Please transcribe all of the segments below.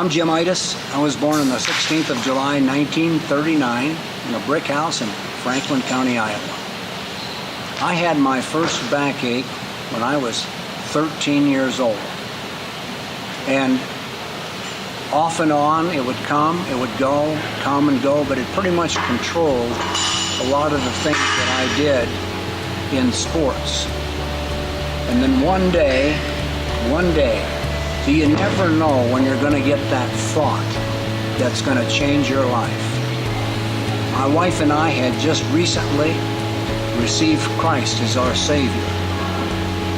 I'm Jim Itis. I was born on the 16th of July, 1939 in a brick house in Franklin County, Iowa. I had my first backache when I was 13 years old. And off and on, it would come, it would go, come and go, but it pretty much controlled a lot of the things that I did in sports. And then one day, so you never know when you're going to get that thought that's going to change your life. My wife and I had just recently received Christ as our Savior.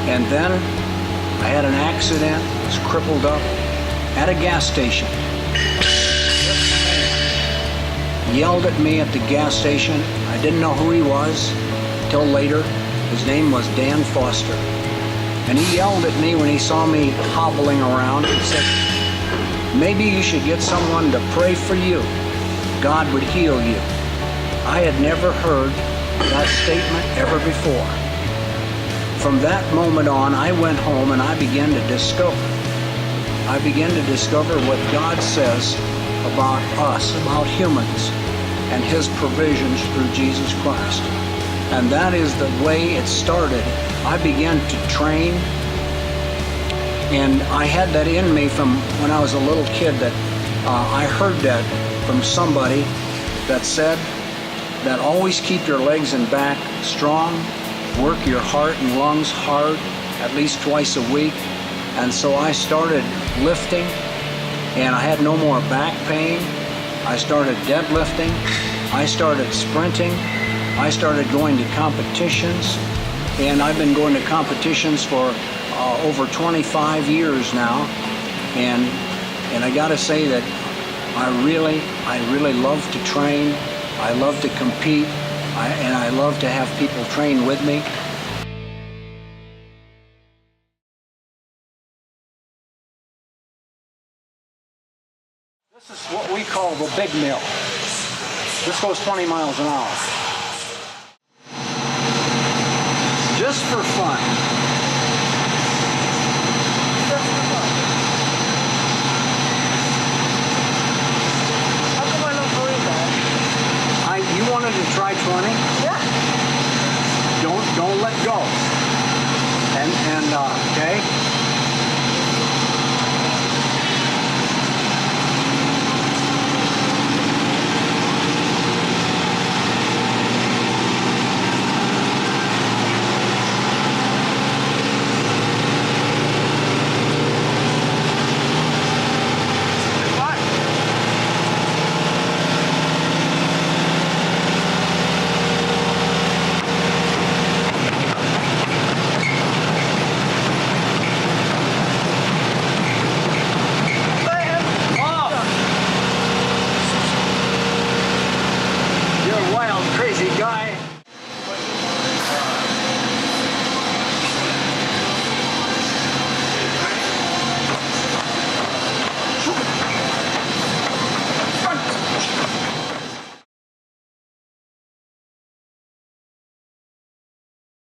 And then I had an accident, was crippled up at a gas station. He yelled at me at the gas station. I didn't know who he was till later. His name was Dan Foster. And he yelled at me when he saw me hobbling around. He said, maybe you should get someone to pray for you. God would heal you. I had never heard that statement ever before. From that moment on, I went home and I began to discover what God says about us, about humans, and His provisions through Jesus Christ. And that is the way it started. I began to train, and I had that in me from when I was a little kid, that I heard that from somebody that said that always keep your legs and back strong, work your heart and lungs hard at least twice a week. And so I started lifting, and I had no more back pain. I started deadlifting. I started sprinting. I started going to competitions, and I've been going to competitions for over 25 years now. And I got to say that I really love to train. I love to compete, and I love to have people train with me. This is what we call the big mill. This goes 20 miles an hour. Just for fun. Just for fun. How come I don't believe that? You wanted to try 20? Yeah. Don't let go. Okay?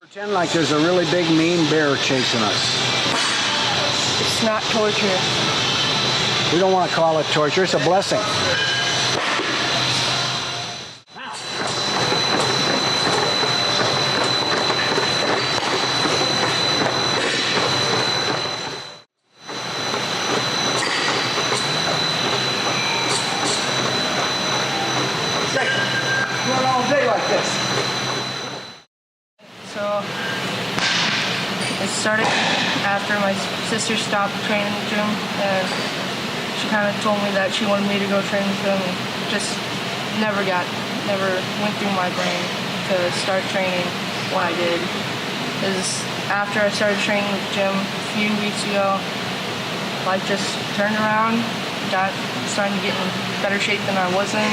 Pretend like there's a really big mean bear chasing us. It's not torture. We don't want to call it torture, it's a blessing. Run all day like this. So it started after my sister stopped training the gym, and she kind of told me that she wanted me to go train with them. Just never went through my brain to start training when I did. Is after I started training with the gym a few weeks ago, life just turned around, starting to get in better shape than I was in,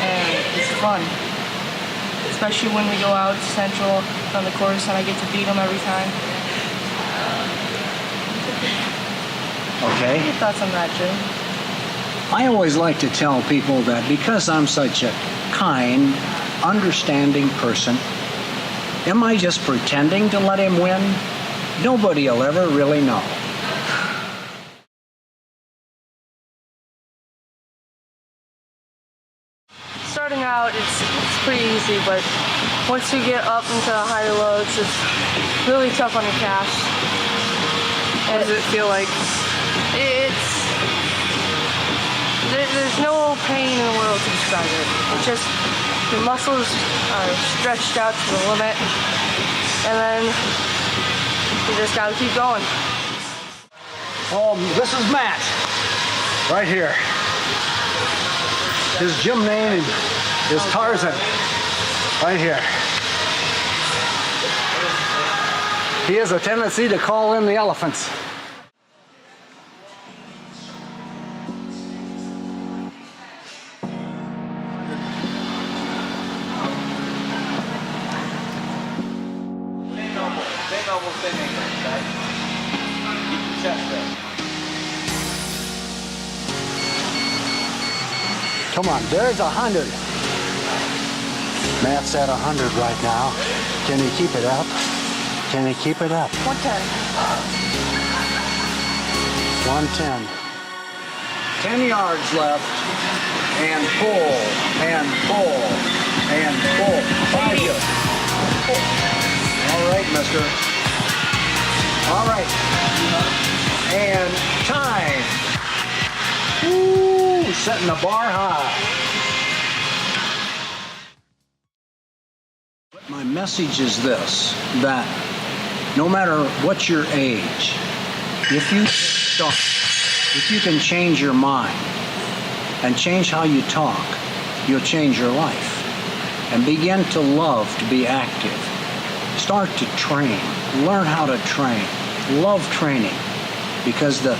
and it's fun. Especially when we go out to Central on the course and I get to beat them every time. Okay. What are your thoughts on that, Jim? I always like to tell people that because I'm such a kind, understanding person, am I just pretending to let him win? Nobody will ever really know. out, it's pretty easy, but once you get up into higher loads, it's really tough on your calves. What does it feel like? There's no pain in the world to describe it. It's just your muscles are stretched out to the limit, and then you just gotta keep going. Oh, this is Matt, right here. His gym name is Tarzan, right here. He has a tendency to call in the elephants. Come on, there's 100. Matt's at 100 right now. Can he keep it up? Can he keep it up? 110. 110. 10 yards left. And pull, and pull, and pull. 5 yards. All right, mister. All right. And time. Woo, setting the bar high. My message is this, that no matter what your age, if you can change your mind and change how you talk, you'll change your life. And begin to love to be active. Start to train. Learn how to train. Love training. Because the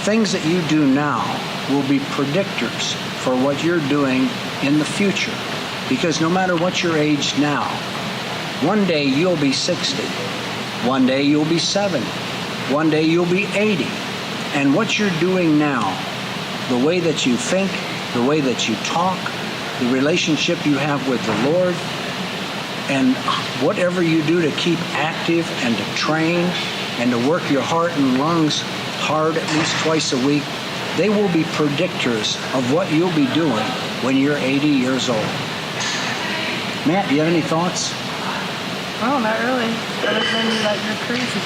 things that you do now will be predictors for what you're doing in the future. Because no matter what your age now, one day you'll be 60. One day you'll be 70. One day you'll be 80. And what you're doing now, the way that you think, the way that you talk, the relationship you have with the Lord, and whatever you do to keep active and to train and to work your heart and lungs hard at least twice a week, they will be predictors of what you'll be doing when you're 80 years old. Matt, do you have any thoughts? Oh, not really. Other than that you're crazy.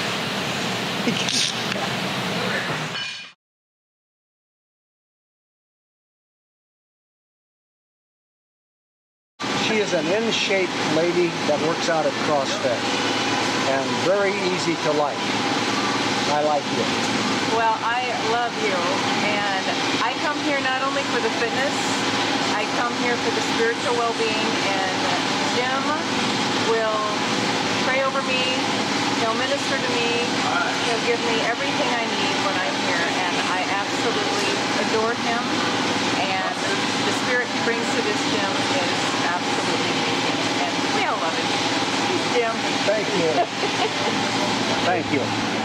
She is an in-shape lady that works out at CrossFit and very easy to like. I like you. Well, I love you, and I come here not only for the fitness, I come here for the spiritual well-being, and Jim will pray over me, he'll minister to me, he'll give me everything I need when I'm here, and I absolutely adore him, and the spirit he brings to this gym is absolutely amazing, and we all love him. He's Jim. Thank you. Thank you.